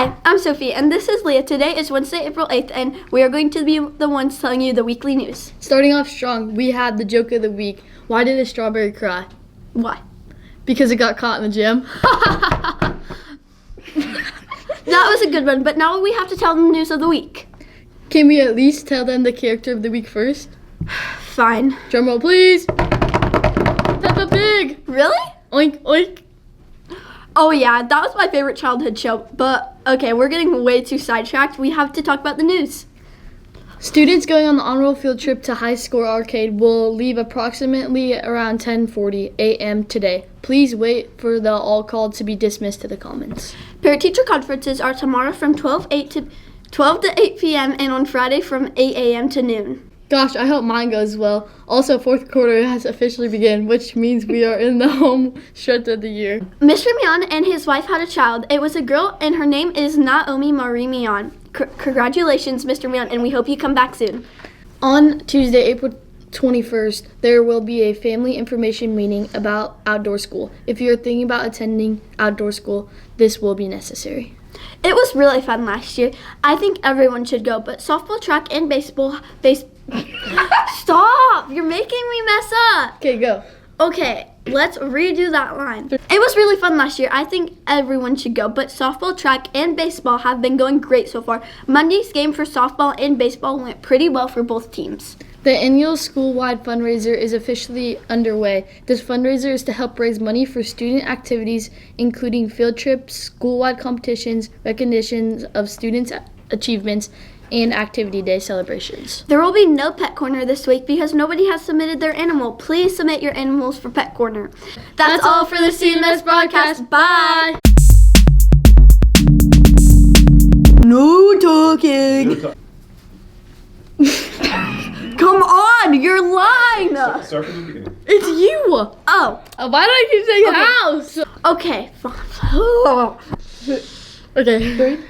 Hi, I'm Sophie, and this is Leah. Today is Wednesday, April 8th, and we are going to be the ones telling you the weekly news. Starting off strong, we had the joke of the week. Why did a strawberry cry? Why? Because it got caught in the gym. That was a good one, but now we have to tell them the news of the week. Can we at least tell them the character of the week first? Fine. Drum roll, please. Peppa Pig. Really? Oink, oink. Oh yeah, that was my favorite childhood show, but okay, we're getting way too sidetracked. We have to talk about the news. Students going on the on-roll field trip to High Score Arcade will leave approximately around 10:40 a.m. today. Please wait for the all call to be dismissed to the commons. Parent-teacher conferences are tomorrow from 12 to 8 p.m. and on Friday from 8 a.m. to noon. Gosh, I hope mine goes well. Also, fourth quarter has officially begun, which means we are in the home stretch of the year. Mr. Mion and his wife had a child. It was a girl, and her name is Naomi Marie Mion. Congratulations, Mr. Mion, and we hope you come back soon. On Tuesday, April 21st, there will be a family information meeting about outdoor school. If you're thinking about attending outdoor school, this will be necessary. It was really fun last year. I think everyone should go, but softball, track, and baseball. Stop! You're making me mess up. Okay, go. Okay, let's redo that line. It was really fun last year. I think everyone should go, but softball, track, and baseball have been going great so far. Monday's game for softball and baseball went pretty well for both teams. The annual school-wide fundraiser is officially underway. This fundraiser is to help raise money for student activities, including field trips, school-wide competitions, recognitions of students' achievements, and Activity Day celebrations. There will be no Pet Corner this week because nobody has submitted their animal. Please submit your animals for Pet Corner. That's all for the CMS broadcast. Bye! No talking! Come on, you're lying! Start from the beginning. It's you! Oh, Why do I keep saying house? okay. Okay, 3,